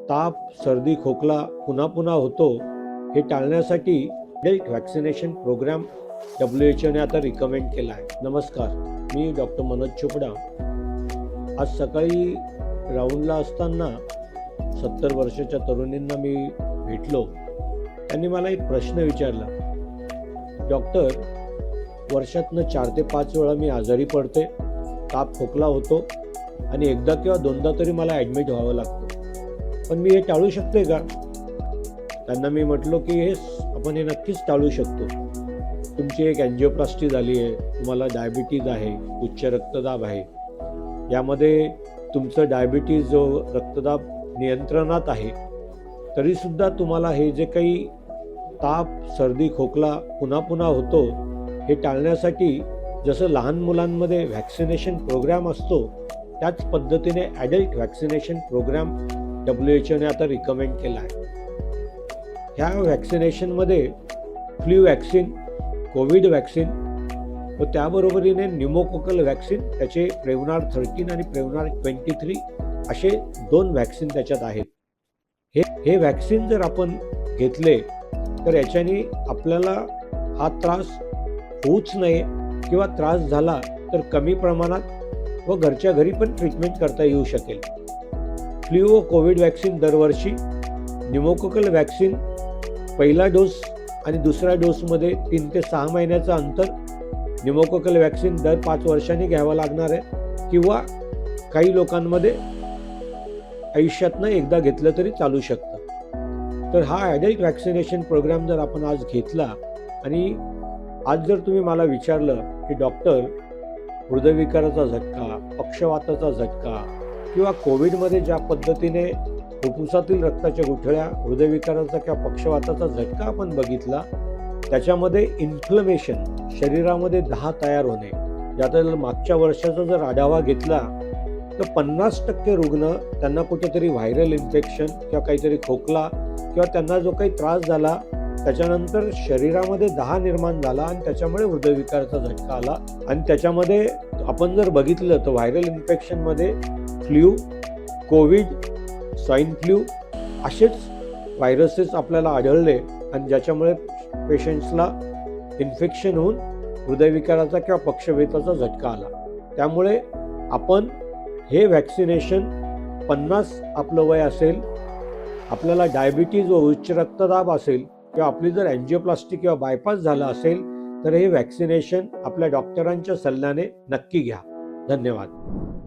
ताप, सर्दी, खोकला पुन्हा पुन्हा होतो हे टाळण्यासाठी अडल्ट व्हॅक्सिनेशन प्रोग्राम WHO आता रिकमेंड केला आहे. नमस्कार, मी डॉक्टर मनोज चोपडा. आज सकाळी राऊंडला असताना 70 वर्षाच्या तरुणींना मी भेटलो. त्यांनी मला एक प्रश्न विचारला, डॉक्टर, वर्षातनं 4 ते 5 वेळा मी आजारी पडते, ताप खोकला होतो आणि एकदा किंवा दोनदा तरी मला ॲडमिट व्हावं लागतं, पण मी हे टाळू शकते का? त्यांना मी म्हटलो की आपण हे नक्कीच टाळू शकतो. तुमची एक अँजिओप्लास्टी झाली आहे, तुम्हाला डायबिटीज आहे, उच्च रक्तदाब आहे, यामध्ये तुमचं डायबिटीज जो रक्तदाब नियंत्रणात आहे, तरीसुद्धा तुम्हाला हे जे काही ताप, सर्दी, खोकला पुन्हा पुन्हा होतो हे टाळण्यासाठी जसं लहान मुलांमध्ये व्हॅक्सिनेशन प्रोग्राम असतो त्याच पद्धतीने ॲडल्ट व्हॅक्सिनेशन प्रोग्राम WHO आता रिकमेंड केला आहे. ह्या व्हॅक्सिनेशनमध्ये फ्लू वॅक्सिन, कोविड वॅक्सिन व त्याबरोबरीने न्यूमोकोकल वॅक्सिन, त्याचे प्रेव्हनार 13 आणि प्रेव्हनार 23 असे 2 वॅक्सिन त्याच्यात आहेत. हे वॅक्सिन जर आपण घेतले तर याच्याने आपल्याला हा त्रास होऊच नये किंवा त्रास झाला तर कमी प्रमाणात व घरच्या घरी पण ट्रीटमेंट करता येऊ शकेल. फ्लू व कोविड वॅक्सिन दरवर्षी, न्यूमोकोकल वॅक्सिन पहिला डोस आणि दुसऱ्या डोसमध्ये 3 ते 6 महिन्याचं अंतर, न्यूमोकोकल वॅक्सिन दर 5 वर्षांनी घ्यावं लागणार आहे किंवा काही लोकांमध्ये आयुष्यातनं एकदा घेतलं तरी चालू शकतं. तर हा ॲडल्ट व्हॅक्सिनेशन प्रोग्राम जर आपण आज घेतला आणि आज जर तुम्ही मला विचारलं की डॉक्टर, हृदयविकाराचा झटका, पक्षवाताचा झटका किंवा कोविडमध्ये ज्या पद्धतीने फुफ्फुसातील रक्ताच्या गुठळ्या, हृदयविकाराचा किंवा पक्षवाताचा झटका आपण बघितला, त्याच्यामध्ये इन्फ्लमेशन शरीरामध्ये 10 तयार होणे, ज्यात मागच्या वर्षाचा जर आढावा घेतला तर 50% रुग्ण त्यांना कुठेतरी व्हायरल इन्फेक्शन किंवा काहीतरी खोकला किंवा त्यांना जो काही त्रास झाला त्याच्यानंतर शरीरामध्ये 10 निर्माण झाला आणि त्याच्यामुळे हृदयविकाराचा झटका आला. आणि त्याच्यामध्ये आपण जर बघितलं तर व्हायरल इन्फेक्शनमध्ये फ्लू, कोविड, स्वाईन फ्लू असेच व्हायरसेस आपल्याला आढळले आणि ज्याच्यामुळे पेशंट्सला इन्फेक्शन होऊन हृदयविकाराचा किंवा पक्षवेताचा झटका आला. त्यामुळे आपण हे व्हॅक्सिनेशन 50 आपलं वय असेल, आपल्याला डायबिटीज व उच्च रक्तदाब असेल किंवा आपली जर अँजिओप्लास्टी किंवा बायपास झाला असेल तर हे व्हॅक्सिनेशन आपल्या डॉक्टरांच्या सल्ल्याने नक्की घ्या. धन्यवाद.